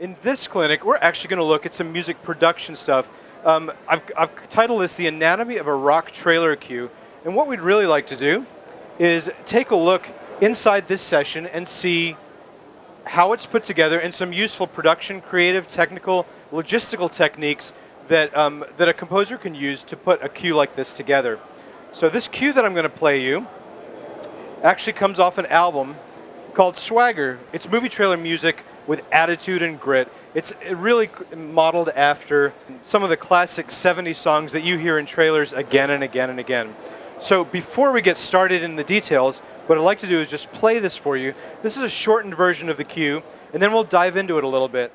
In this clinic, we're actually going to look at some music production stuff. I've titled this The Anatomy of a Rock Trailer Cue, and what we'd really like to do is take a look inside this session and see how it's put together and some useful production, creative, technical, logistical techniques that, that a composer can use to put a cue like this together. So this cue that I'm going to play you actually comes off an album called Swagger. It's movie trailer music with attitude and grit. It's really modeled after some of the classic 70s songs that you hear in trailers again and again and again. So before we get started in the details, what I'd like to do is just play this for you. This is a shortened version of the cue, and then we'll dive into it a little bit.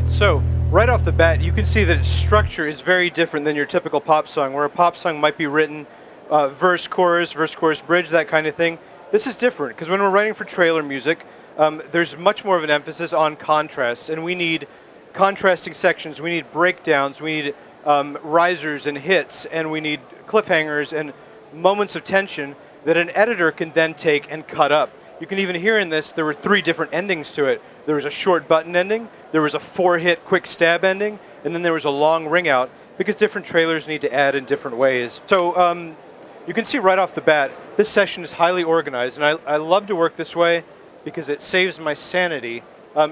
So, right off the bat, you can see that its structure is very different than your typical pop song, where a pop song might be written verse, chorus, bridge, that kind of thing. This is different, because when we're writing for trailer music, there's much more of an emphasis on contrast, and we need contrasting sections, we need breakdowns, we need risers and hits, and we need cliffhangers and moments of tension that an editor can then take and cut up. You can even hear in this, there were 3 different endings to it. There was a short button ending, there was a 4-hit quick stab ending, and then there was a long ring out, because different trailers need to add in different ways. So you can see right off the bat, this session is highly organized, and I love to work this way because it saves my sanity.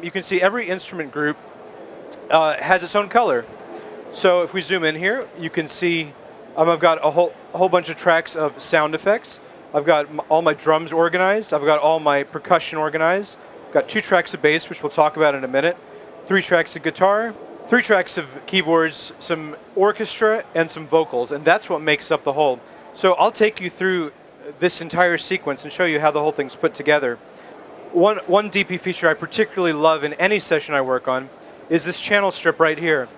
You can see every instrument group has its own color. So if we zoom in here, you can see I've got a whole bunch of tracks of sound effects. I've got all my drums organized. I've got all my percussion organized. I've got 2 tracks of bass, which we'll talk about in a minute. 3 tracks of guitar, 3 tracks of keyboards, some orchestra, and some vocals, and that's what makes up the whole. So I'll take you through this entire sequence and show you how the whole thing's put together. One DP feature I particularly love in any session I work on is this channel strip right here.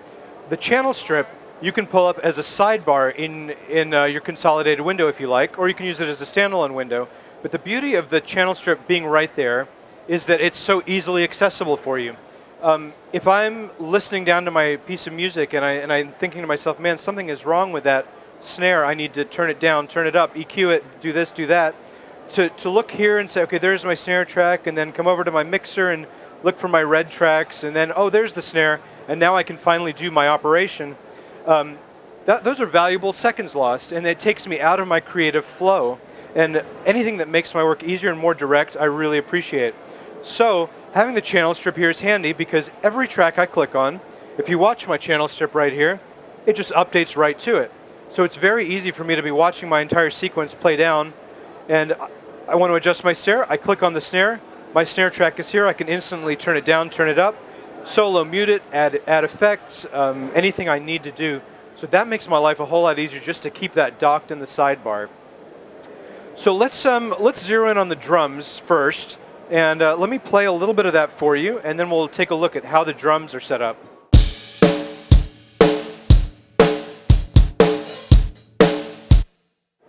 The channel strip you can pull up as a sidebar in your consolidated window if you like, or you can use it as a standalone window. But the beauty of the channel strip being right there is that it's so easily accessible for you. If I'm listening down to my piece of music and I'm thinking to myself, man, something is wrong with that snare, I need to turn it down, turn it up, EQ it, do this, do that, to look here and say, okay, there's my snare track, and then come over to my mixer and look for my red tracks, and then, oh, there's the snare, and now I can finally do my operation. Those are valuable seconds lost, and it takes me out of my creative flow. And anything that makes my work easier and more direct, I really appreciate. So having the channel strip here is handy because every track I click on, if you watch my channel strip right here, it just updates right to it. So it's very easy for me to be watching my entire sequence play down, and I want to adjust my snare. I click on the snare. My snare track is here. I can instantly turn it down, turn it up, solo, mute it, add effects, anything I need to do. So that makes my life a whole lot easier just to keep that docked in the sidebar. So let's zero in on the drums first, and let me play a little bit of that for you, and then we'll take a look at how the drums are set up.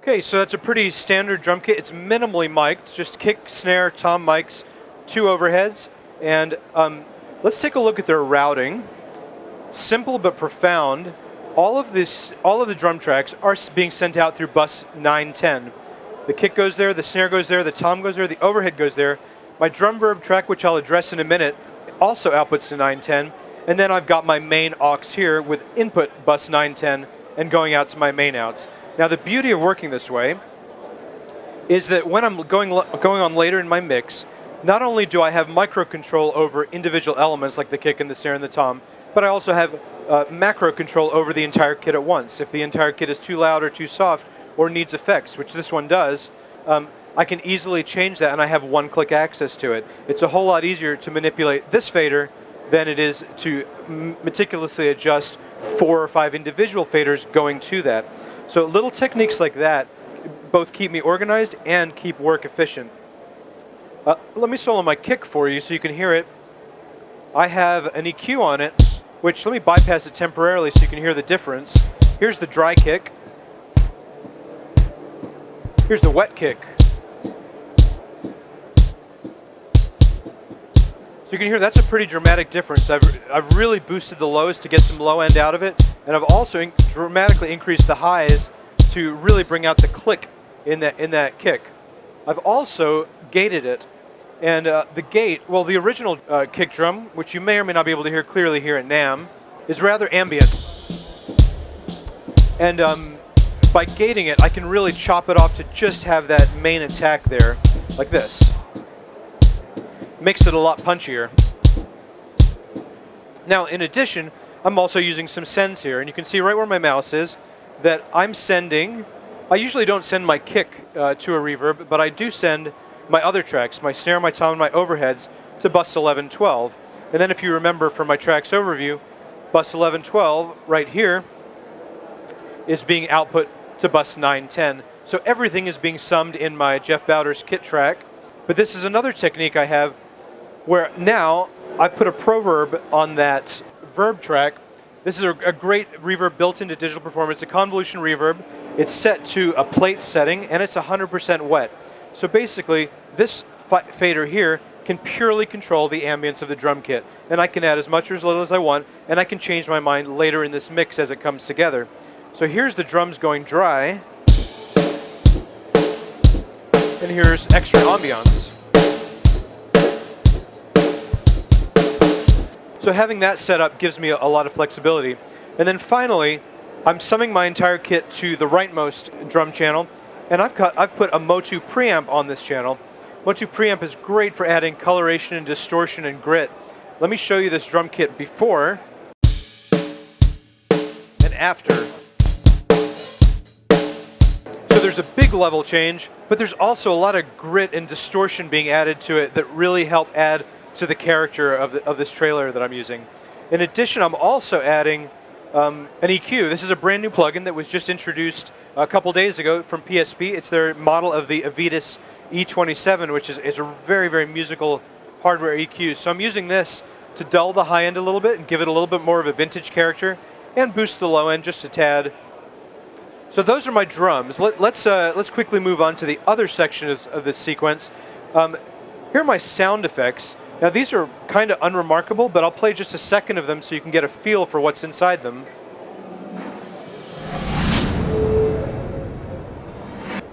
Okay, so that's a pretty standard drum kit. It's minimally mic'd, just kick, snare, tom mics, 2 overheads, and let's take a look at their routing. Simple but profound. All of the drum tracks are being sent out through bus 910. The kick goes there, the snare goes there, the tom goes there, the overhead goes there. My drum verb track, which I'll address in a minute, also outputs to 910. And then I've got my main aux here with input bus 910 and going out to my main outs. Now the beauty of working this way is that when I'm going on later in my mix, not only do I have microcontrol over individual elements like the kick and the snare and the tom, but I also have macro control over the entire kit at once. If the entire kit is too loud or too soft or needs effects, which this one does, I can easily change that and I have one-click access to it. It's a whole lot easier to manipulate this fader than it is to meticulously adjust 4 or 5 individual faders going to that. So little techniques like that both keep me organized and keep work efficient. Let me solo my kick for you so you can hear it. I have an EQ on it, which let me bypass it temporarily so you can hear the difference. Here's the dry kick. Here's the wet kick. So you can hear that's a pretty dramatic difference. I've really boosted the lows to get some low end out of it, and I've also dramatically increased the highs to really bring out the click in that kick. I've also gated it, and the gate, well, the original kick drum, which you may or may not be able to hear clearly here at NAMM, is rather ambient. And by gating it, I can really chop it off to just have that main attack there, like this. Makes it a lot punchier. Now, in addition, I'm also using some sends here, and you can see right where my mouse is that I'm sending. I usually don't send my kick to a reverb, but I do send my other tracks, my snare, my tom, and my overheads to bus 1112. And then if you remember from my tracks overview, bus 1112 right here is being output to bus 910. So everything is being summed in my Jeff Bowder's kit track. But this is another technique I have where now I put a proverb on that verb track. This is a great reverb built into Digital Performance, a convolution reverb. It's set to a plate setting and it's 100% wet. So basically, this fader here can purely control the ambience of the drum kit. And I can add as much or as little as I want, and I can change my mind later in this mix as it comes together. So here's the drums going dry, and here's extra ambiance. So having that set up gives me a lot of flexibility. And then finally, I'm summing my entire kit to the rightmost drum channel, and I've put a MOTU preamp on this channel. MOTU preamp is great for adding coloration and distortion and grit. Let me show you this drum kit before and after. So there's a big level change, but there's also a lot of grit and distortion being added to it that really help add to the character of this trailer that I'm using. In addition, I'm also adding an EQ. This is a brand new plugin that was just introduced a couple days ago from PSP. It's their model of the Avitas E27, which is a very, very musical hardware EQ. So I'm using this to dull the high end a little bit and give it a little bit more of a vintage character and boost the low end just a tad. So those are my drums. Let's quickly move on to the other section of this sequence. Here are my sound effects. Now these are kind of unremarkable, but I'll play just a second of them so you can get a feel for what's inside them.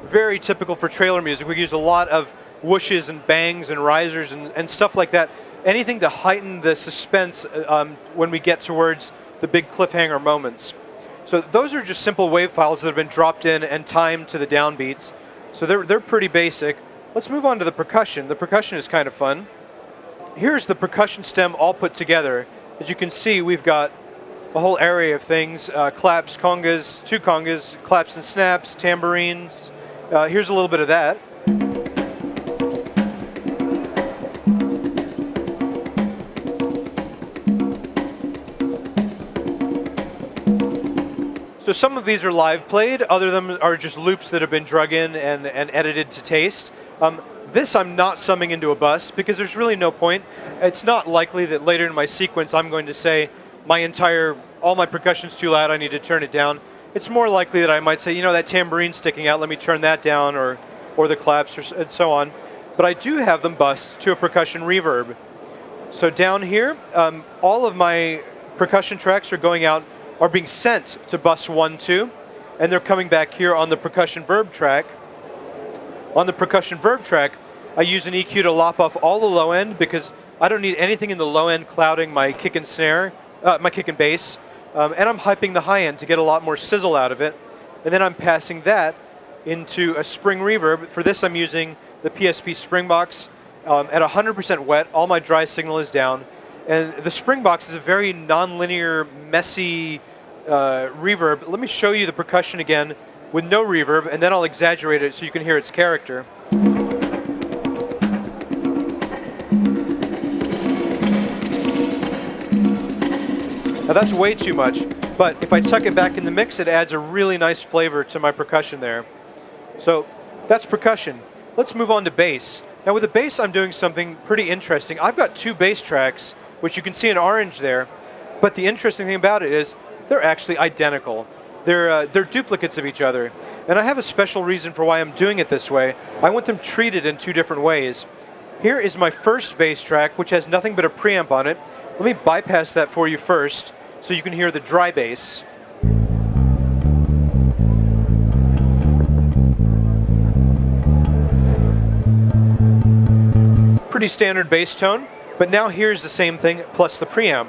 Very typical for trailer music. We use a lot of whooshes and bangs and risers and stuff like that. Anything to heighten the suspense when we get towards the big cliffhanger moments. So those are just simple wave files that have been dropped in and timed to the downbeats. So they're pretty basic. Let's move on to the percussion. The percussion is kind of fun. Here's the percussion stem all put together. As you can see, we've got a whole area of things. Claps, congas, 2 congas, claps and snaps, tambourines. Here's a little bit of that. So some of these are live played, other of them are just loops that have been drug in and edited to taste. This I'm not summing into a bus because there's really no point. It's not likely that later in my sequence I'm going to say all my percussion's too loud, I need to turn it down. It's more likely that I might say, you know, that tamborine's sticking out, let me turn that down, or the claps, and so on. But I do have them bussed to a percussion reverb. So down here, all of my percussion tracks are being sent to bus 1, 2, and they're coming back here on the percussion verb track. On the percussion verb track, I use an EQ to lop off all the low end because I don't need anything in the low end clouding my kick and snare, my kick and bass, and I'm hyping the high end to get a lot more sizzle out of it. And then I'm passing that into a spring reverb. For this, I'm using the PSP Springbox at 100% wet. All my dry signal is down. And the Springbox is a very non-linear, messy reverb. Let me show you the percussion again with no reverb, and then I'll exaggerate it so you can hear its character. Now that's way too much, but if I tuck it back in the mix, it adds a really nice flavor to my percussion there. So that's percussion. Let's move on to bass. Now with the bass, I'm doing something pretty interesting. I've got 2 bass tracks, which you can see in orange there, but the interesting thing about it is they're actually identical. They're duplicates of each other. And I have a special reason for why I'm doing it this way. I want them treated in 2 different ways. Here is my first bass track, which has nothing but a preamp on it. Let me bypass that for you first, so you can hear the dry bass. Pretty standard bass tone, but now here's the same thing plus the preamp.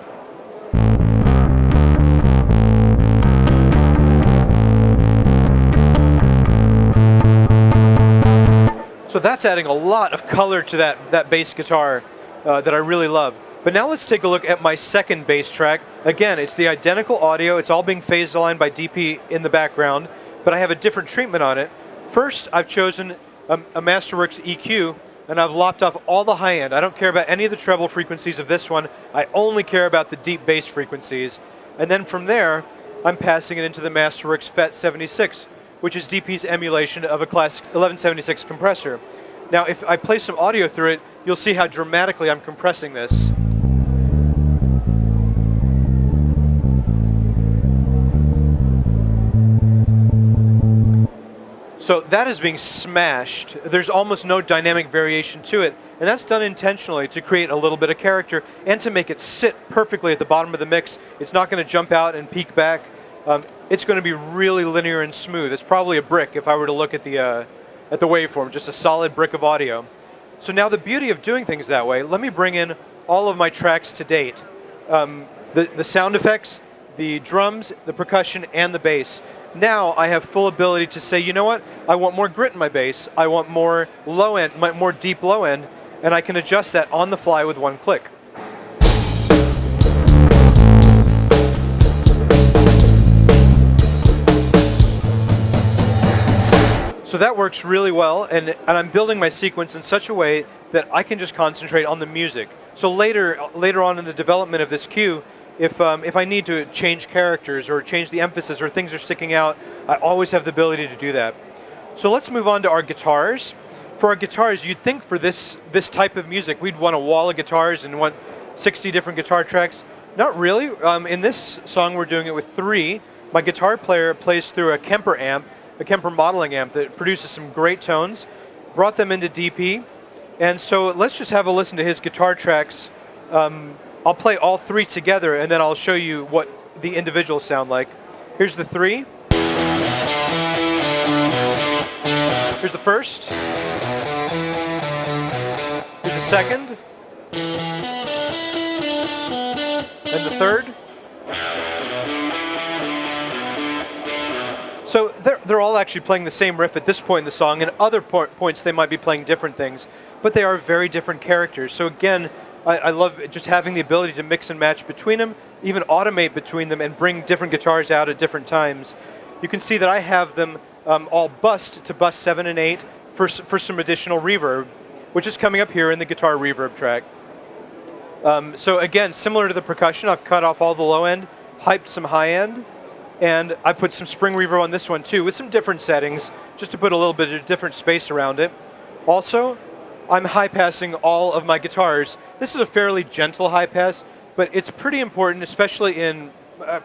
So that's adding a lot of color to that bass guitar that I really love. But now let's take a look at my second bass track. Again, it's the identical audio. It's all being phase aligned by DP in the background, but I have a different treatment on it. First, I've chosen a Masterworks EQ, and I've lopped off all the high end. I don't care about any of the treble frequencies of this one. I only care about the deep bass frequencies. And then from there, I'm passing it into the Masterworks FET 76, which is DP's emulation of a classic 1176 compressor. Now, if I play some audio through it, you'll see how dramatically I'm compressing this. So that is being smashed. There's almost no dynamic variation to it, and that's done intentionally to create a little bit of character and to make it sit perfectly at the bottom of the mix. It's not going to jump out and peak back. It's going to be really linear and smooth. It's probably a brick if I were to look at the waveform, just a solid brick of audio. So now the beauty of doing things that way, let me bring in all of my tracks to date. The sound effects, the drums, the percussion, and the bass. Now I have full ability to say, you know what, I want more grit in my bass, I want more low end, more deep low end, and I can adjust that on the fly with one click. So that works really well, and I'm building my sequence in such a way that I can just concentrate on the music. So later on in the development of this cue, if I need to change characters or change the emphasis or things are sticking out, I always have the ability to do that. So let's move on to our guitars. For our guitars, you'd think for this type of music, we'd want a wall of guitars and want 60 different guitar tracks. Not really. In this song, we're doing it with 3. My guitar player plays through a Kemper amp, a Kemper modeling amp that produces some great tones, brought them into DP, and so let's just have a listen to his guitar tracks. I'll play all 3 together, and then I'll show you what the individuals sound like. Here's the 3. Here's the first. Here's the second. And the third. So they're all actually playing the same riff at this point in the song, and other points they might be playing different things, but they are very different characters. So again, I love just having the ability to mix and match between them, even automate between them, and bring different guitars out at different times. You can see that I have them all bussed to bus 7 and 8 for some additional reverb, which is coming up here in the guitar reverb track. So again, similar to the percussion, I've cut off all the low end, hyped some high end, And I put some spring reverb on this one too, with some different settings, just to put a little bit of different space around it. Also, I'm high passing all of my guitars. This is a fairly gentle high pass, but it's pretty important, especially in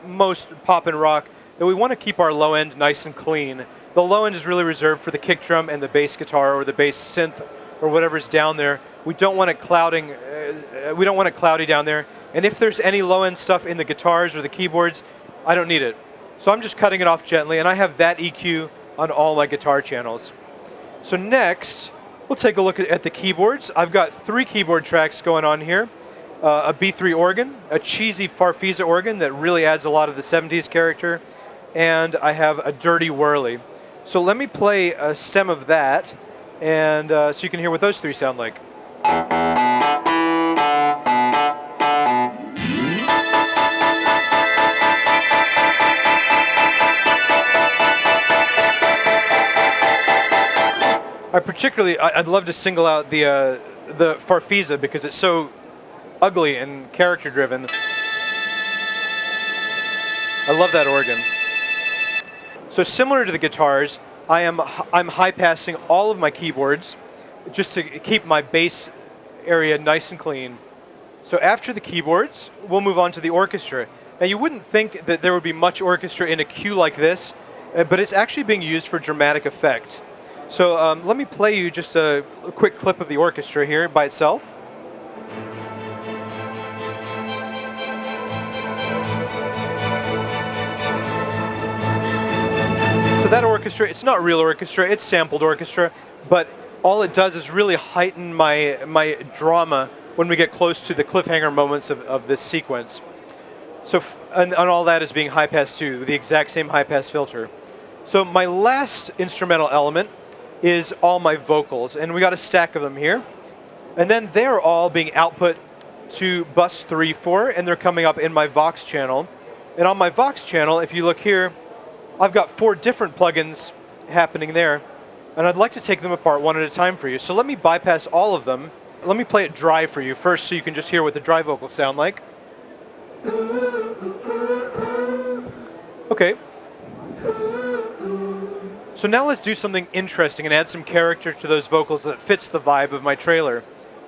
most pop and rock, that we want to keep our low end nice and clean. The low end is really reserved for the kick drum and the bass guitar or the bass synth or whatever's down there. We don't want it clouding. We don't want it cloudy down there. And if there's any low end stuff in the guitars or the keyboards, I don't need it. So I'm just cutting it off gently, and I have that EQ on all my guitar channels. So next, we'll take a look at the keyboards. I've got 3 keyboard tracks going on here. A B3 organ, a cheesy Farfisa organ that really adds a lot of the 70s character, and I have a dirty whirly. So let me play a stem of that, and so you can hear what those 3 sound like. I'd love to single out the Farfisa because it's so ugly and character driven. I love that organ. So similar to the guitars, I'm high passing all of my keyboards just to keep my bass area nice and clean. So after the keyboards, we'll move on to the orchestra. Now you wouldn't think that there would be much orchestra in a cue like this, but it's actually being used for dramatic effect. So let me play you just a quick clip of the orchestra here by itself. So that orchestra, it's not real orchestra, it's sampled orchestra, but all it does is really heighten my drama when we get close to the cliffhanger moments of this sequence. So, and all that is being high pass too, with the exact same high pass filter. So my last instrumental element is all my vocals, and we got a stack of them here. And then they're all being output to bus 3, 4, and they're coming up in my Vox channel. And on my Vox channel, if you look here, I've got 4 different plugins happening there, and I'd like to take them apart one at a time for you. So let me bypass all of them. Let me play it dry for you first so you can just hear what the dry vocals sound like. Okay. So now let's do something interesting and add some character to those vocals that fits the vibe of my trailer.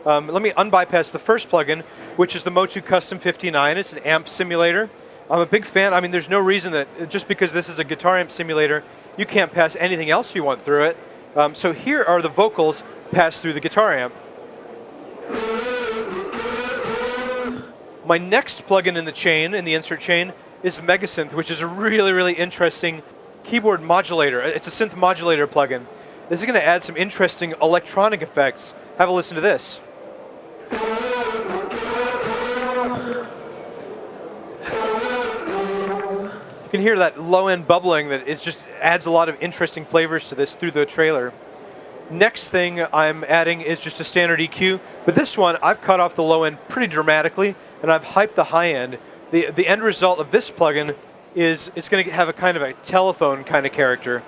Let me unbypass the first plugin, which is the MOTU Custom 59. It's an amp simulator. I'm a big fan. I mean, there's no reason that just because this is a guitar amp simulator, you can't pass anything else you want through it. So here are the vocals passed through the guitar amp. My next plugin in the chain, in the insert chain, is Megasynth, which is a really, really interesting keyboard modulator. It's a synth modulator plugin. This is going to add some interesting electronic effects. Have a listen to this. You can hear that low-end bubbling that it just adds a lot of interesting flavors to this through the trailer. Next thing I'm adding is just a standard EQ, but this one I've cut off the low end pretty dramatically, and I've hyped the high end. The end result of this plugin is it's going to have a kind of a telephone kind of character.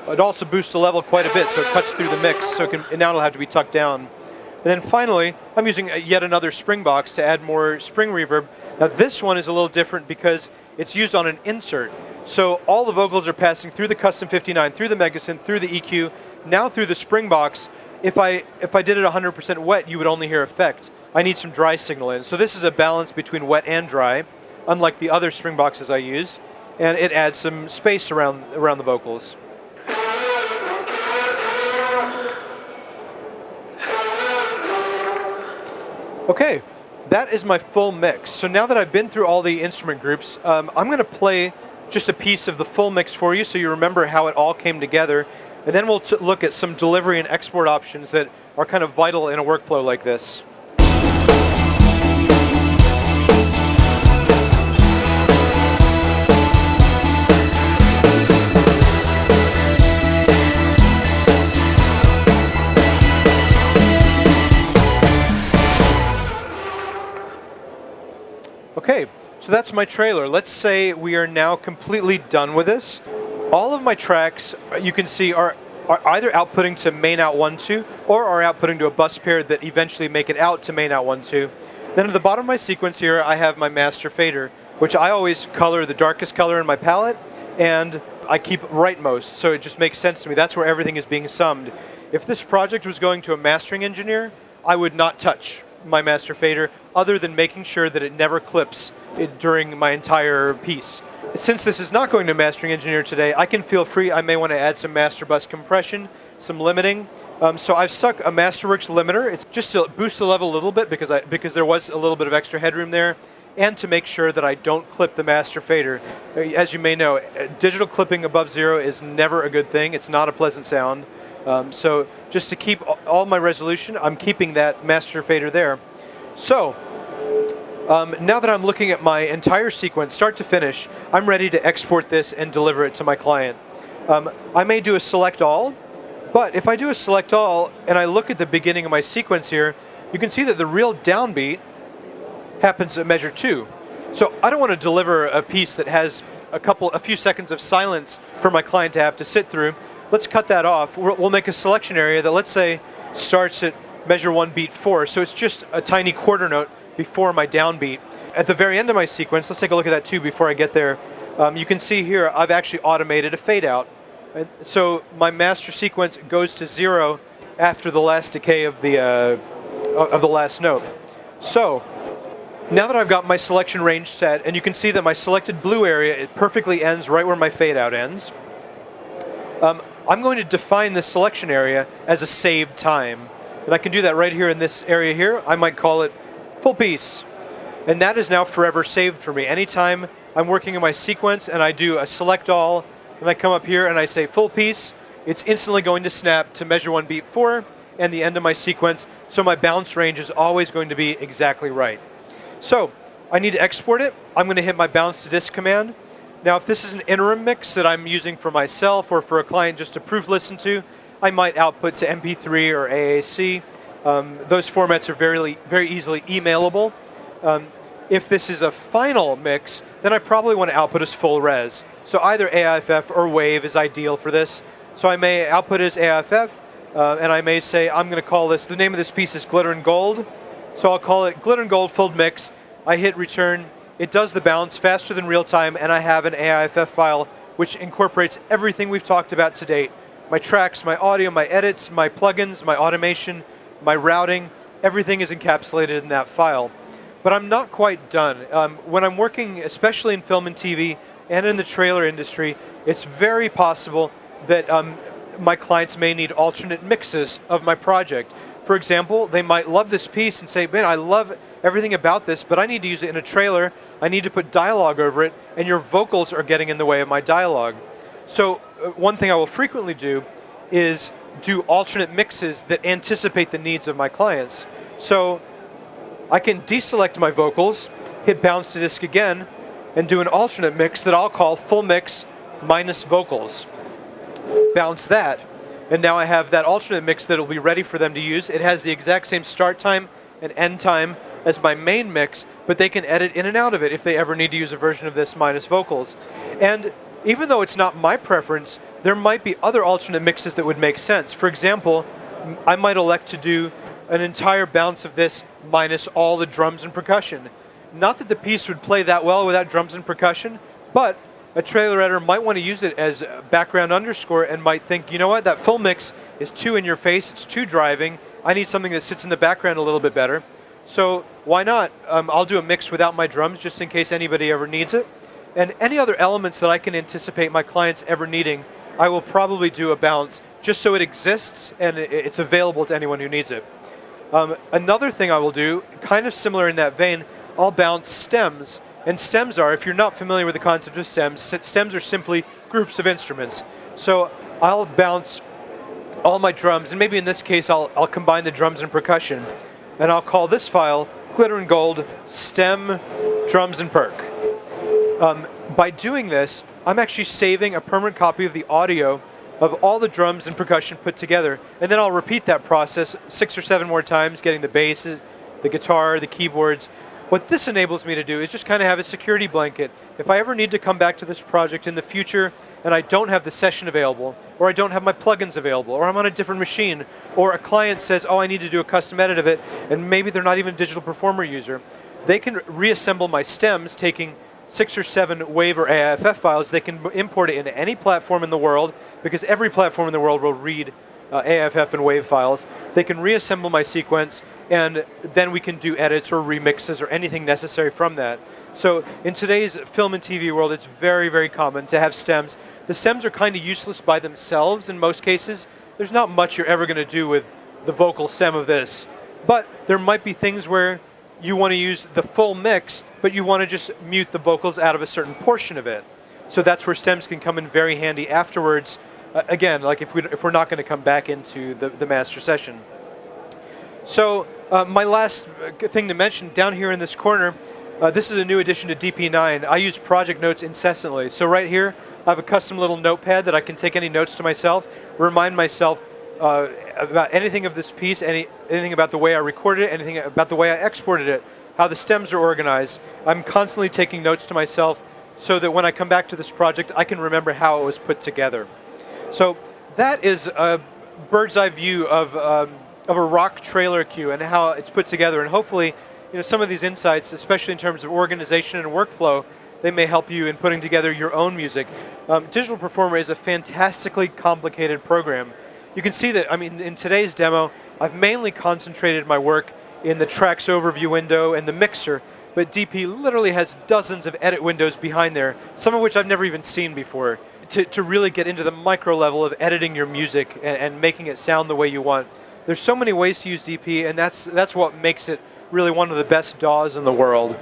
It also boosts the level quite a bit, so it cuts through the mix, so now it'll have to be tucked down. And then finally, I'm using yet another spring box to add more spring reverb. Now this one is a little different because it's used on an insert. So all the vocals are passing through the Custom 59, through the Megasynth, through the EQ, now through the spring box. If I did it 100% wet, you would only hear effect. I need some dry signal in. So this is a balance between wet and dry, unlike the other spring boxes I used, and it adds some space around the vocals. Okay, that is my full mix. So now that I've been through all the instrument groups, I'm going to play just a piece of the full mix for you so you remember how it all came together. And then we'll look at some delivery and export options that are kind of vital in a workflow like this. Okay, so that's my trailer. Let's say we are now completely done with this. All of my tracks, you can see, are either outputting to main out 1, 2, or are outputting to a bus pair that eventually make it out to main out 1, 2. Then at the bottom of my sequence here, I have my master fader, which I always color the darkest color in my palette, and I keep rightmost, so it just makes sense to me. That's where everything is being summed. If this project was going to a mastering engineer, I would not touch my master fader, other than making sure that it never clips during my entire piece. Since this is not going to a mastering engineer today, I can feel free. I may want to add some master bus compression, some limiting. So I've stuck a Masterworks limiter. It's just to boost the level a little bit because there was a little bit of extra headroom there, and to make sure that I don't clip the master fader. As you may know, digital clipping above 0 is never a good thing. It's not a pleasant sound. So just to keep all my resolution, I'm keeping that master fader there. So now that I'm looking at my entire sequence, start to finish, I'm ready to export this and deliver it to my client. I may do a select all, but if I do a select all and I look at the beginning of my sequence here, you can see that the real downbeat happens at measure 2. So I don't want to deliver a piece that has a few seconds of silence for my client to have to sit through. Let's cut that off. We'll make a selection area that, let's say, starts at measure 1 beat 4. So it's just a tiny quarter note before my downbeat. At the very end of my sequence, let's take a look at that too before I get there. You can see here I've actually automated a fade out. So my master sequence goes to 0 after the last decay of the last note. So now that I've got my selection range set, and you can see that my selected blue area, it perfectly ends right where my fade out ends. I'm going to define this selection area as a saved time. And I can do that right here in this area here. I might call it full piece. And that is now forever saved for me. Anytime I'm working in my sequence and I do a select all, and I come up here and I say full piece, it's instantly going to snap to measure 1 beat 4 and the end of my sequence. So my bounce range is always going to be exactly right. So I need to export it. I'm going to hit my bounce to disk command. Now, if this is an interim mix that I'm using for myself or for a client just to proof listen to, I might output to MP3 or AAC. Those formats are very easily emailable. If this is a final mix, then I probably want to output as full res. So either AIFF or WAV is ideal for this. So I may output as AIFF, and I may say I'm going to call this, the name of this piece is Glitter and Gold. So I'll call it Glitter and Gold Filled Mix. I hit return. It does the bounce faster than real time, and I have an AIFF file which incorporates everything we've talked about to date. My tracks, my audio, my edits, my plugins, my automation, my routing, everything is encapsulated in that file. But I'm not quite done. When I'm working, especially in film and TV and in the trailer industry, it's very possible that my clients may need alternate mixes of my project. For example, they might love this piece and say, man, I love everything about this, but I need to use it in a trailer. I need to put dialogue over it, and your vocals are getting in the way of my dialogue. So one thing I will frequently do is do alternate mixes that anticipate the needs of my clients. So I can deselect my vocals, hit bounce to disk again, and do an alternate mix that I'll call full mix minus vocals. Bounce that, and now I have that alternate mix that will be ready for them to use. It has the exact same start time and end time as my main mix, but they can edit in and out of it if they ever need to use a version of this minus vocals. And even though it's not my preference, there might be other alternate mixes that would make sense. For example, I might elect to do an entire bounce of this minus all the drums and percussion. Not that the piece would play that well without drums and percussion, but a trailer editor might want to use it as background underscore and might think, you know what, that full mix is too in your face, it's too driving, I need something that sits in the background a little bit better. So why not? I'll do a mix without my drums just in case anybody ever needs it. And any other elements that I can anticipate my clients ever needing, I will probably do a bounce just so it exists and it's available to anyone who needs it. Another thing I will do, kind of similar in that vein, I'll bounce stems. And stems are, if you're not familiar with the concept of stems, stems are simply groups of instruments. So I'll bounce all my drums, and maybe in this case I'll combine the drums and percussion. And I'll call this file Glitter and Gold Stem Drums and Perk. By doing this, I'm actually saving a permanent copy of the audio of all the drums and percussion put together. And then I'll repeat that process 6 or 7 more times, getting the basses, the guitar, the keyboards. What this enables me to do is just kind of have a security blanket. If I ever need to come back to this project in the future and I don't have the session available, or I don't have my plugins available, or I'm on a different machine, or a client says, oh, I need to do a custom edit of it, and maybe they're not even a Digital Performer user. They can reassemble my stems, taking 6 or 7 WAV or AIFF files. They can import it into any platform in the world, because every platform in the world will read AIFF and WAV files. They can reassemble my sequence, and then we can do edits or remixes or anything necessary from that. So in today's film and TV world, it's very, very common to have stems. The stems are kind of useless by themselves in most cases. There's not much you're ever going to do with the vocal stem of this. But there might be things where you want to use the full mix, but you want to just mute the vocals out of a certain portion of it. So that's where stems can come in very handy afterwards. Again, like if we're not going to come back into the master session. So my last thing to mention, down here in this corner, this is a new addition to DP9. I use project notes incessantly. So right here, I have a custom little notepad that I can take any notes to myself, remind myself about anything of this piece, anything about the way I recorded it, anything about the way I exported it, how the stems are organized. I'm constantly taking notes to myself so that when I come back to this project, I can remember how it was put together. So that is a bird's eye view of a rock trailer queue and how it's put together. And hopefully, some of these insights, especially in terms of organization and workflow, they may help you in putting together your own music. Digital Performer is a fantastically complicated program. You can see that, in today's demo, I've mainly concentrated my work in the tracks overview window and the mixer, but DP literally has dozens of edit windows behind there, some of which I've never even seen before, to really get into the micro level of editing your music and making it sound the way you want. There's so many ways to use DP, and that's what makes it really one of the best DAWs in the world.